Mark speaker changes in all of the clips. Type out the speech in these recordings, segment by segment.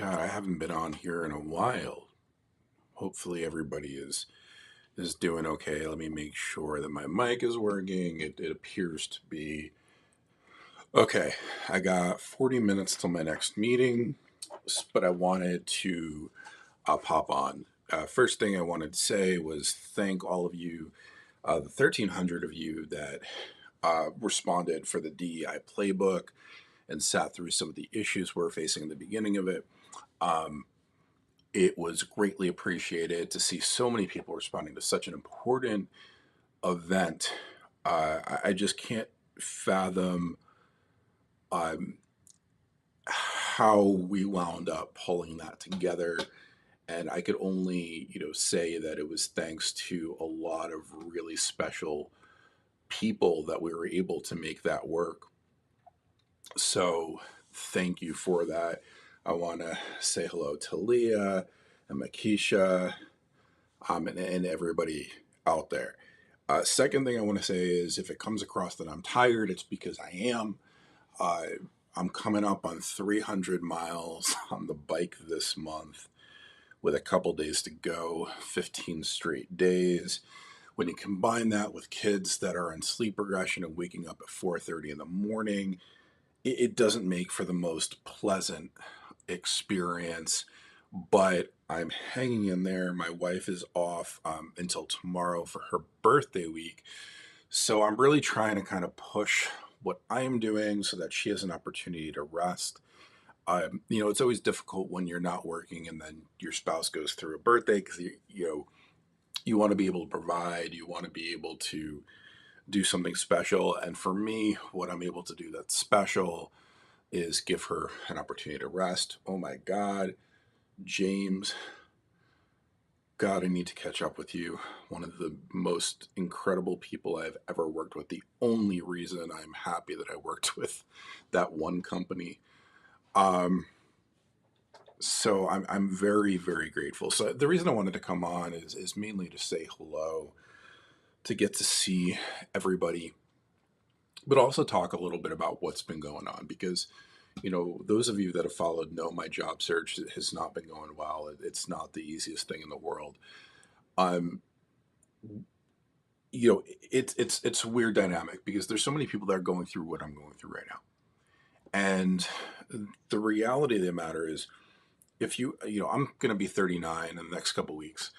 Speaker 1: God, I haven't been on here in a while. Hopefully everybody is doing okay. Let me make sure that my mic is working. It appears to be okay. I got 40 minutes till my next meeting, but I wanted to pop on. First thing I wanted to say was thank all of you, the 1,300 of you that responded for the DEI playbook and sat through some of the issues we're facing in the beginning of it. Um, it was greatly appreciated to see so many people responding to such an important event. I just can't fathom um, how we wound up pulling that together. And I could only, say that it was thanks to a lot of really special people that we were able to make that work. So thank you for that. I want to say hello to Leah and Makisha, and everybody out there. Second thing I want to say is if it comes across that I'm tired, it's because I am. Uh, I'm coming up on 300 miles on the bike this month with a couple days to go, 15 straight days. When you combine that with kids that are in sleep regression and waking up at 4:30 in the morning, it doesn't make for the most pleasant experience, but I'm hanging in there. My wife is off until tomorrow for her birthday week. So I'm really trying to kind of push what I am doing so that she has an opportunity to rest. It's always difficult when you're not working and then your spouse goes through a birthday because you want to be able to provide, you want to be able to do something special. And for me, what I'm able to do that's special is give her an opportunity to rest. Oh my God, James, God, I need to catch up with you. One of the most incredible people I've ever worked with. The only reason I'm happy that I worked with that one company. Um, so I'm very, very grateful. So the reason I wanted to come on is mainly to say hello, to get to see everybody, but also talk a little bit about what's been going on because those of you that have followed know my job search has not been going well. It's not the easiest thing in the world. Um, it's a weird dynamic because there's so many people that are going through what I'm going through right now. And the reality of the matter is if I'm going to be 39 in the next couple weeks.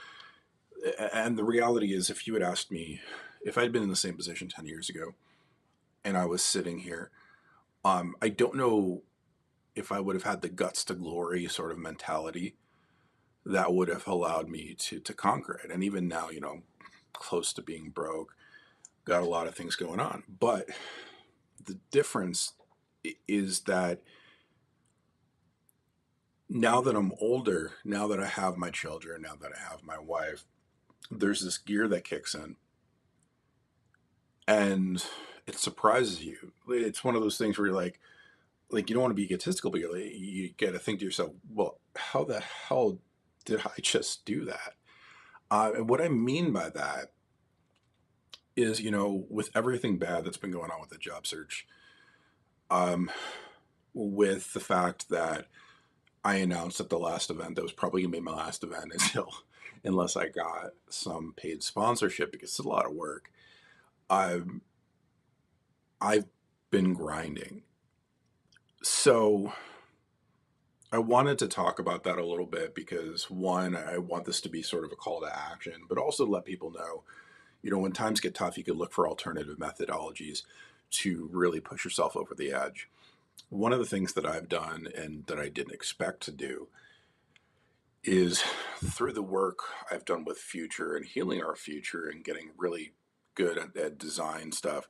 Speaker 1: And the reality is if you had asked me if I'd been in the same position 10 years ago and I was sitting here, I don't know if I would have had the guts to glory sort of mentality that would have allowed me to conquer it. And even now, close to being broke, got a lot of things going on. But the difference is that now that I'm older, now that I have my children, now that I have my wife, there's this gear that kicks in and it surprises you. It's one of those things where you're like you don't want to be egotistical, but you got to think to yourself, well, how the hell did I just do that? And what I mean by that is, with everything bad that's been going on with the job search, um, with the fact that I announced at the last event that was probably gonna be my last event unless I got some paid sponsorship because it's a lot of work. I've I've been grinding. So I wanted to talk about that a little bit because one, I want this to be sort of a call to action, but also to let people know, when times get tough, you could look for alternative methodologies to really push yourself over the edge. One of the things that I've done and that I didn't expect to do is through the work I've done with Future and healing our future and getting really good at design stuff.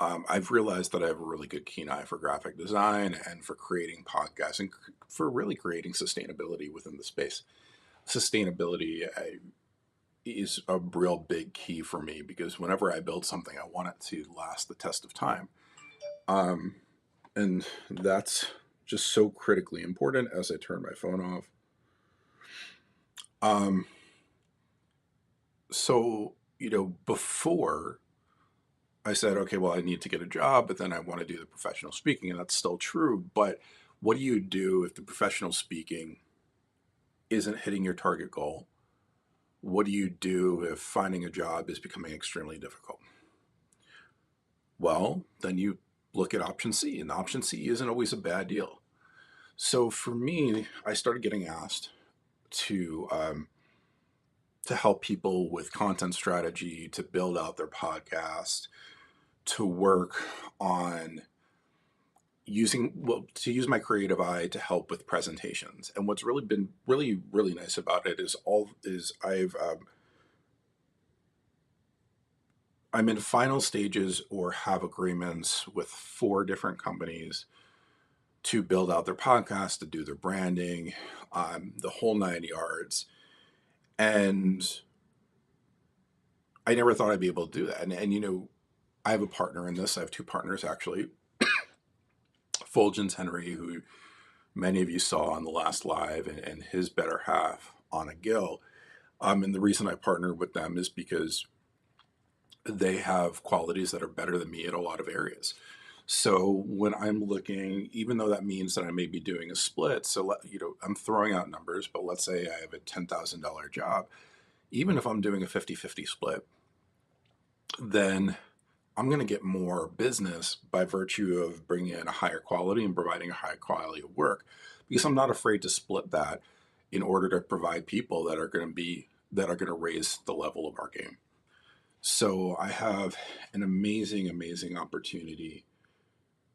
Speaker 1: I've realized that I have a really good keen eye for graphic design and for creating podcasts and for really creating sustainability within the space. Sustainability is a real big key for me because whenever I build something, I want it to last the test of time. Um, and that's just so critically important as I turn my phone off. Um, so, before I said, okay, well, I need to get a job, but then I want to do the professional speaking, and that's still true. But What do you do if the professional speaking isn't hitting your target goal? What do you do if finding a job is becoming extremely difficult? Well, then you look at option C, and option C isn't always a bad deal. So for me, I started getting asked to help people with content strategy, to build out their podcast, to work on to use my creative eye to help with presentations. And what's really been really nice about it is I'm in final stages or have agreements with 4 different companies to build out their podcast, to do their branding, the whole 9 yards. And I never thought I'd be able to do that. And I have a partner in this. I have 2 partners actually. Fulgens Henry, who many of you saw on the last live, and his better half, Anna Gill. And the reason I partner with them is because they have qualities that are better than me in a lot of areas. So when I'm looking, even though that means that I may be doing a split, I'm throwing out numbers, but let's say I have a $10,000 job, even if I'm doing a 50-50 split, then I'm going to get more business by virtue of bringing in a higher quality and providing a high quality of work, because I'm not afraid to split that in order to provide people that are going to raise the level of our game. So I have an amazing opportunity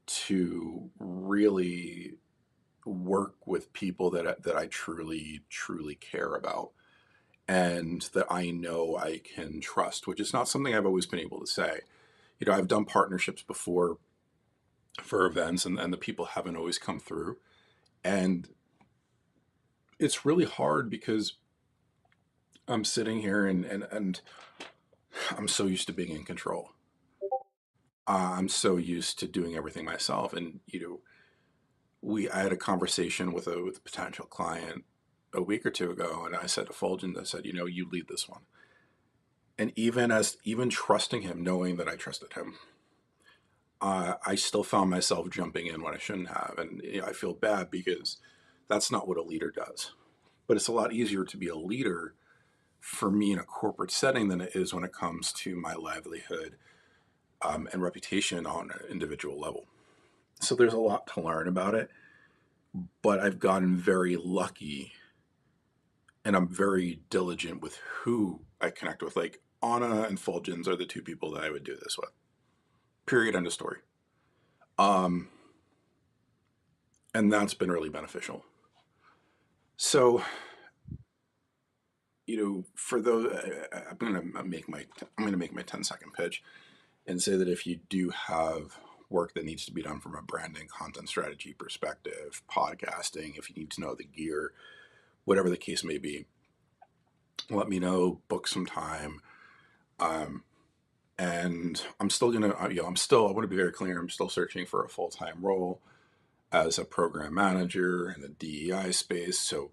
Speaker 1: to really work with people that I truly care about and that I know I can trust, which is not something I've always been able to say. I've done partnerships before for events, and the people haven't always come through. And it's really hard because I'm sitting here and I'm so used to being in control. I'm so used to doing everything myself. And, I had a conversation with a potential client a week or 2 ago, and I said to Fulgen, I said, you lead this one. And even trusting him, knowing that I trusted him, I still found myself jumping in when I shouldn't have. And I feel bad because that's not what a leader does. But it's a lot easier to be a leader for me in a corporate setting than it is when it comes to my livelihood and reputation on an individual level. So there's a lot to learn about it, but I've gotten very lucky and I'm very diligent with who I connect with. Like Anna and Fulgens are the 2 people that I would do this with. Period. End of story. And that's been really beneficial. So, for those, I'm gonna make my 10-second pitch and say that if you do have work that needs to be done from a branding, content strategy perspective, podcasting, if you need to know the gear, whatever the case may be, let me know. Book some time. And I'm still gonna, I want to be very clear. I'm still searching for a full-time role as a program manager in the DEI space. So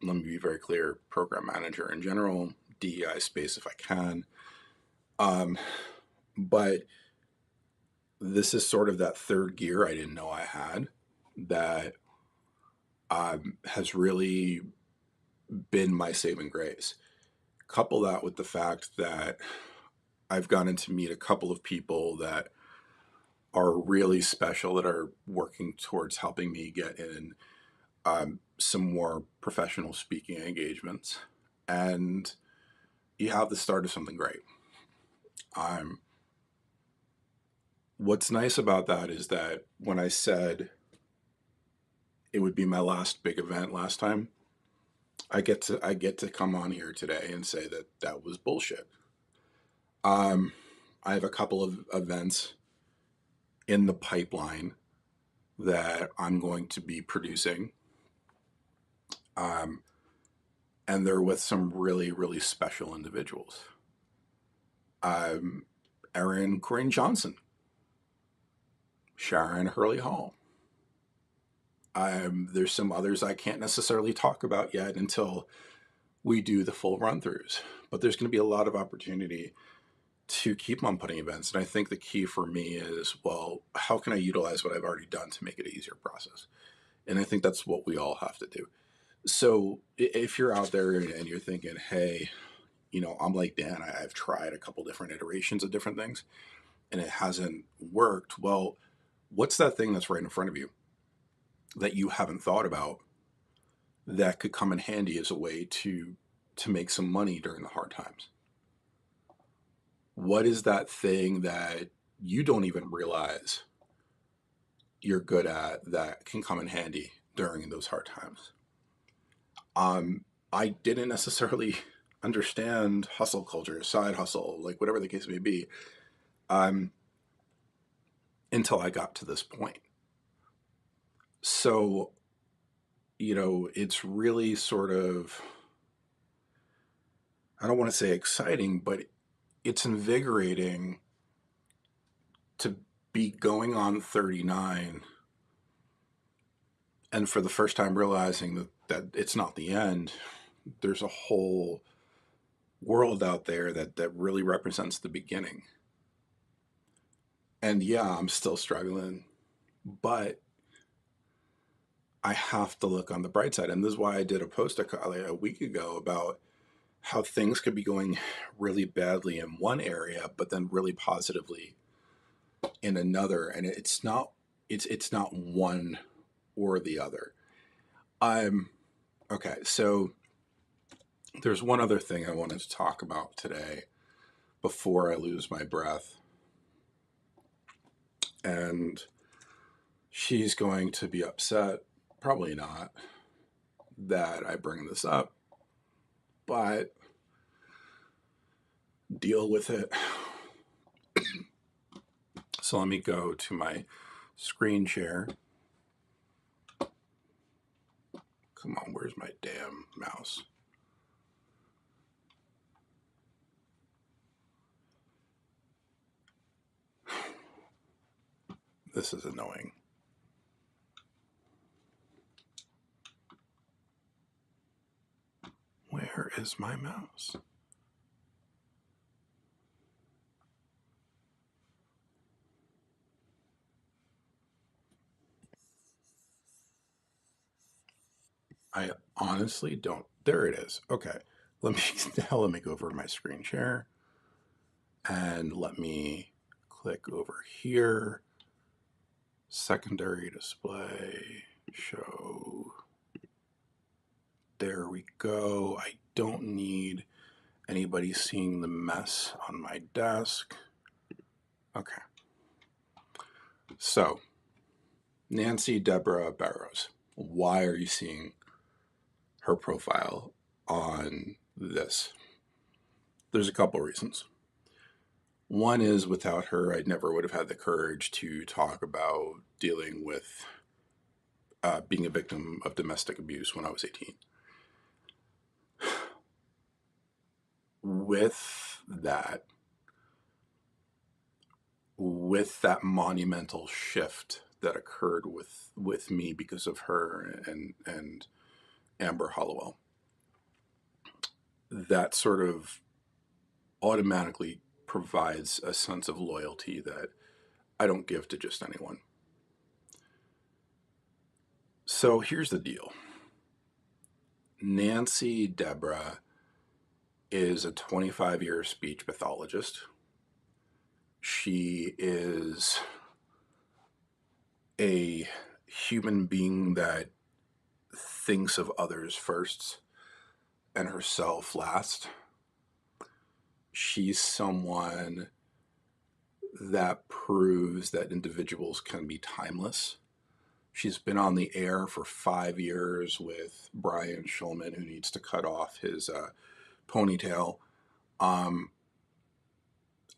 Speaker 1: let me be very clear: program manager in general, DEI space if I can. But this is sort of that third gear I didn't know I had that has really been my saving grace. Couple that with the fact that I've gotten to meet a couple of people that are really special, that are working towards helping me get in some more professional speaking engagements. And you have the start of something great. What's nice about that is that when I said it would be my last big event last time, I get to come on here today and say that was bullshit. I have a couple of events in the pipeline that I'm going to be producing. And they're with some really special individuals. Erin Corinne Johnson, Sharon Hurley Hall. There's some others I can't necessarily talk about yet until we do the full run-throughs. But there's going to be a lot of opportunity to keep on putting events. And I think the key for me is, well, how can I utilize what I've already done to make it an easier process? And I think that's what we all have to do. So if you're out there and you're thinking, hey, I'm like Dan, I've tried a couple different iterations of different things and it hasn't worked. Well, what's that thing that's right in front of you that you haven't thought about that could come in handy as a way to make some money during the hard times? What is that thing that you don't even realize you're good at that can come in handy during those hard times? I didn't necessarily understand hustle culture, side hustle, like whatever the case may be, um, until I got to this point. So, it's really sort of, I don't want to say exciting, but it's invigorating to be going on 39 and for the first time realizing that it's not the end. There's a whole world out there that really represents the beginning. And yeah, I'm still struggling, but I have to look on the bright side. And this is why I did a post a week ago about how things could be going really badly in one area, but then really positively in another. And it's not one or the other. Okay. So there's one other thing I wanted to talk about today before I lose my breath. And she's going to be upset, probably not, that I bring this up, but deal with it. So let me go to my screen share. Come on, where's my damn mouse? This is annoying. Where is my mouse? I honestly don't. There it is. Okay. Let me go over to my screen share and let me click over here. Secondary display, show. There we go. I don't need anybody seeing the mess on my desk. Okay. So, Nancy Deborah Barrows. Why are you seeing her profile on this? There's a couple reasons. One is without her, I never would have had the courage to talk about dealing with being a victim of domestic abuse when I was 18. With that monumental shift that occurred with me because of her and Amber Hollowell, that sort of automatically provides a sense of loyalty that I don't give to just anyone. So here's the deal. Nancy Deborah is a 25-year speech pathologist. She is a human being that thinks of others first and herself last. She's someone that proves that individuals can be timeless. She's been on the air for 5 years with Brian Schulman, who needs to cut off his ponytail,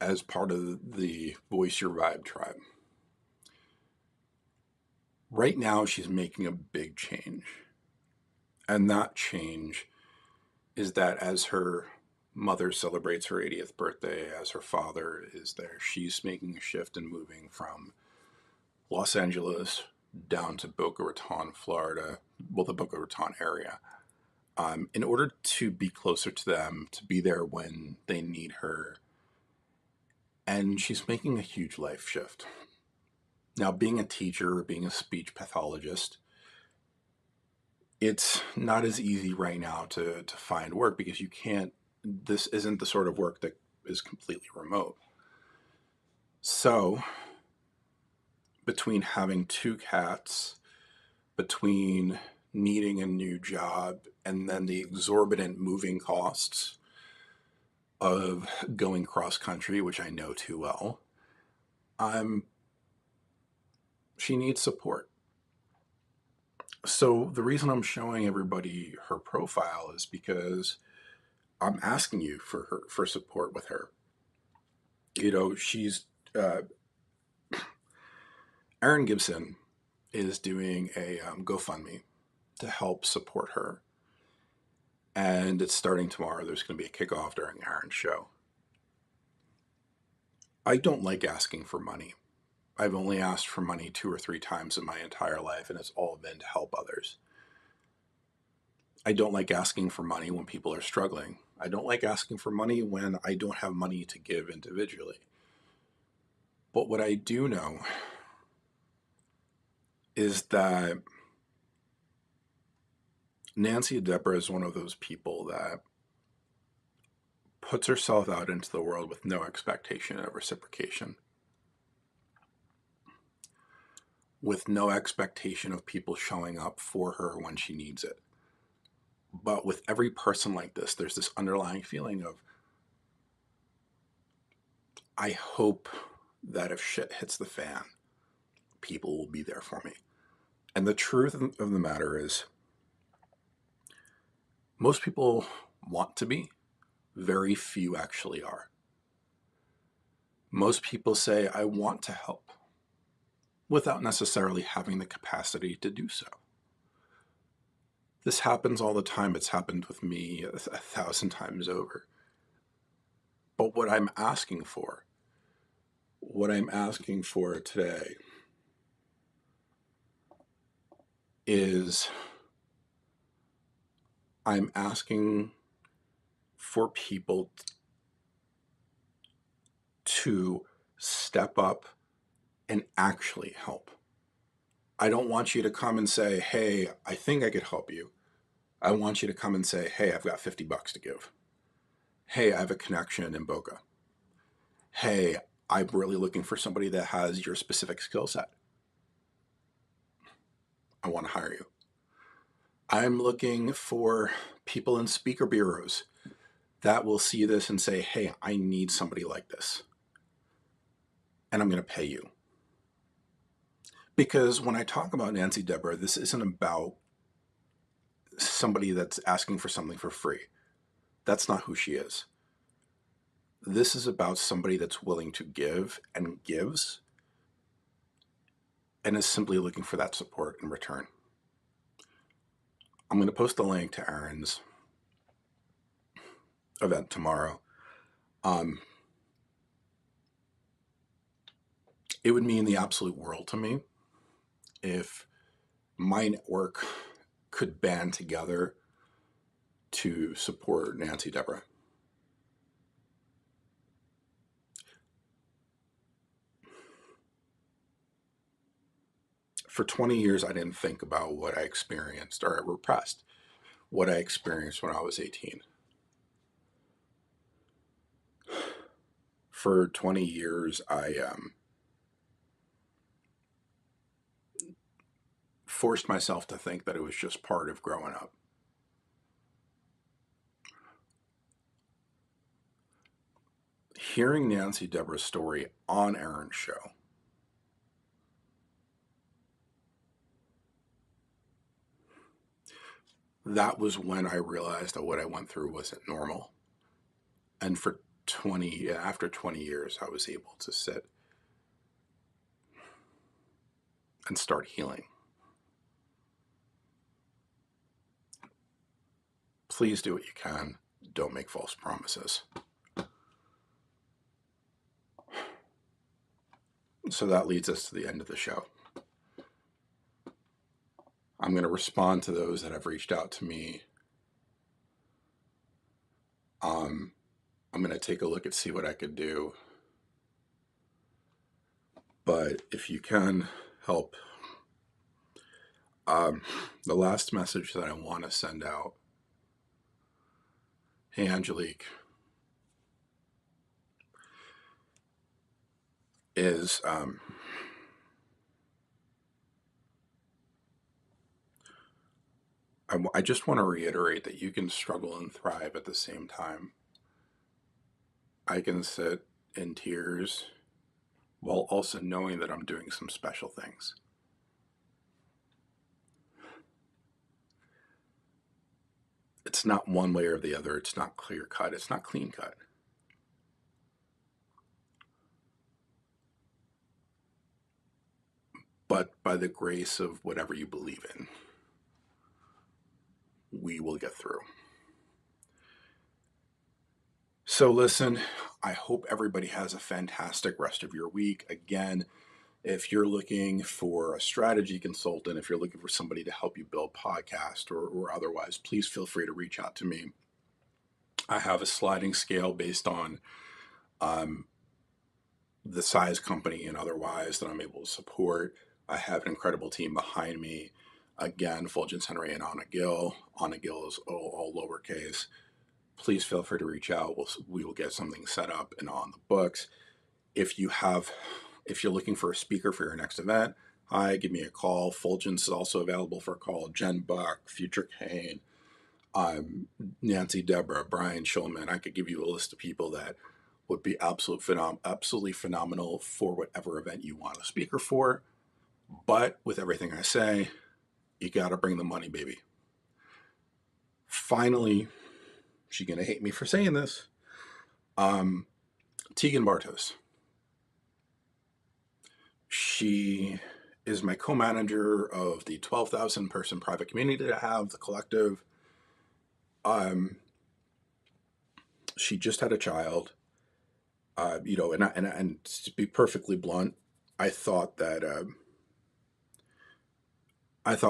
Speaker 1: as part of the Voice Your Vibe tribe. Right now, she's making a big change. And that change is that as her mother celebrates her 80th birthday, as her father is there, she's making a shift and moving from Los Angeles down to Boca Raton, Florida, well, the Boca Raton area, in order to be closer to them, to be there when they need her. And she's making a huge life shift. Now, being a teacher, being a speech pathologist, it's not as easy right now to find work because you can't, this isn't the sort of work that is completely remote. So between having two cats, between needing a new job, and then the exorbitant moving costs of going cross country, which I know too well, she needs support. So the reason I'm showing everybody her profile is because I'm asking you for support with her. You know, she's Erin Gibson is doing a GoFundMe to help support her, and it's starting tomorrow. There's going to be a kickoff during Erin's show. I don't like asking for money. I've only asked for money 2 or 3 times in my entire life, and it's all been to help others. I don't like asking for money when people are struggling. I don't like asking for money when I don't have money to give individually. But what I do know is that Nancy Deborah is one of those people that puts herself out into the world with no expectation of reciprocation, with no expectation of people showing up for her when she needs it. But with every person like this, there's this underlying feeling of, I hope that if shit hits the fan, people will be there for me. And the truth of the matter is, most people want to be, very few actually are. Most people say, I want to help, without necessarily having the capacity to do so. This happens all the time. It's happened with me 1,000 times over. But what I'm asking for today is I'm asking for people to step up and actually help. I don't want you to come and say, hey, I think I could help you. I want you to come and say, hey, I've got $50 to give. Hey, I have a connection in Boca. Hey, I'm really looking for somebody that has your specific skill set. I want to hire you. I'm looking for people in speaker bureaus that will see this and say, hey, I need somebody like this. And I'm going to pay you. Because when I talk about Nancy Deborah, this isn't about somebody that's asking for something for free. That's not who she is. This is about somebody that's willing to give and gives and is simply looking for that support in return. I'm going to post a link to Erin's event tomorrow. It would mean the absolute world to me if my network could band together to support Nancy Deborah. For 20 years, I didn't think about what I experienced, or I repressed what I experienced when I was 18. For 20 years, I forced myself to think that it was just part of growing up. Hearing Nancy Deborah's story on Erin's show, that was when I realized that what I went through wasn't normal. And after 20 years, I was able to sit and start healing. Please do what you can. Don't make false promises. So that leads us to the end of the show. I'm going to respond to those that have reached out to me. I'm going to take a look and see what I could do. But if you can help, The last message that I want to send out. Hey, Angelique. Is I just want to reiterate that you can struggle and thrive at the same time. I can sit in tears while also knowing that I'm doing some special things. It's not one way or the other. It's not clear cut. It's not clean cut. But by the grace of whatever you believe in, we will get through. So listen, I hope everybody has a fantastic rest of your week. Again, if you're looking for a strategy consultant, if you're looking for somebody to help you build podcast or otherwise, please feel free to reach out to me. I have a sliding scale based on the size company and otherwise that I'm able to support. I have an incredible team behind me. Again, Fulgence Henry and Anna Gill. Anna Gill is all lowercase. Please feel free to reach out. We will get something set up and on the books. If you're looking for a speaker for your next event, hi, give me a call. Fulgence is also available for a call. Jen Buck, Future Kane, Nancy Deborah, Brian Schulman. I could give you a list of people that would be absolutely phenomenal for whatever event you want a speaker for. But with everything I say, you got to bring the money, baby. Finally, she's going to hate me for saying this. Tegan Bartos. She is my co-manager of the 12,000 person private community that I have, the collective. She just had a child, and to be perfectly blunt, I thought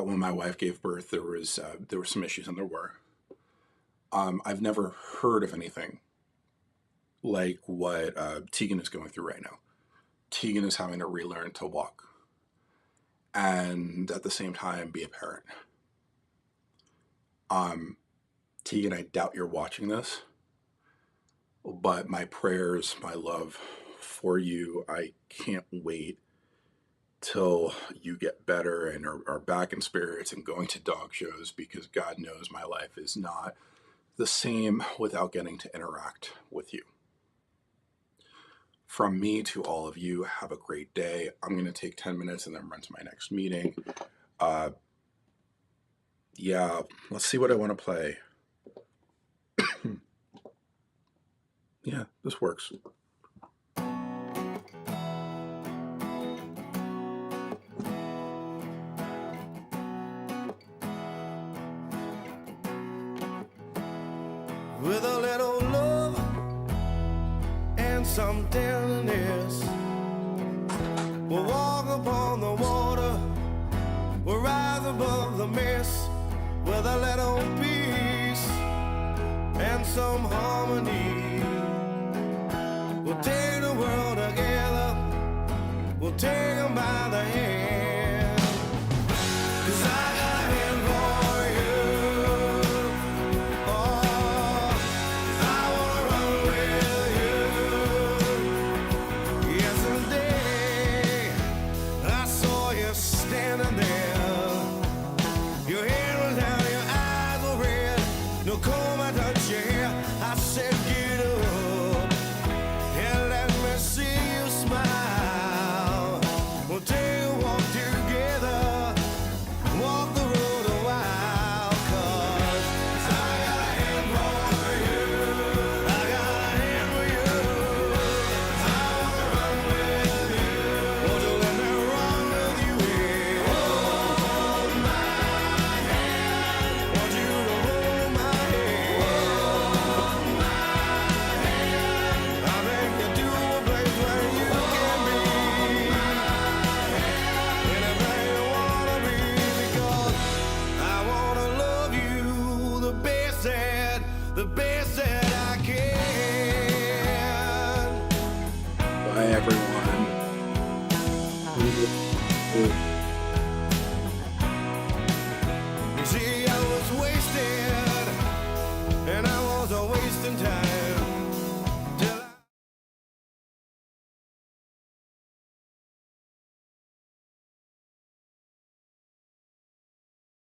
Speaker 1: when my wife gave birth, there were some issues, and there were. I've never heard of anything like what Tegan is going through right now. Tegan is having to relearn to walk and at the same time be a parent. Tegan, I doubt you're watching this, but my prayers, my love for you, I can't wait till you get better and are back in spirits and going to dog shows, because God knows my life is not the same without getting to interact with you. From me to all of you, have a great day. I'm going to take 10 minutes and then run to my next meeting. Let's see what I want to play. Yeah, this works.
Speaker 2: With a little love and some tenderness, we'll walk upon the water, we'll rise above the mist. With a little peace and some harmony, we'll take the world together, we'll take them by the hand. 'Cause I got a hand for you. Oh, I wanna run with you. Yesterday, I saw you standing there. Your head was down, your eyes were red. No comb, I touched your hair. I said, get up and let me see you smile. We'll take a walk together, walk the road a while. 'Cause I got a hand for you, I got a hand for you. I wanna run with you. Won't you let me run with you? Yeah. Hold my hand. Want you to hold my hand. Hold my hand. I'll take you to a place where you can be anything you wanna be, because I wanna love you the best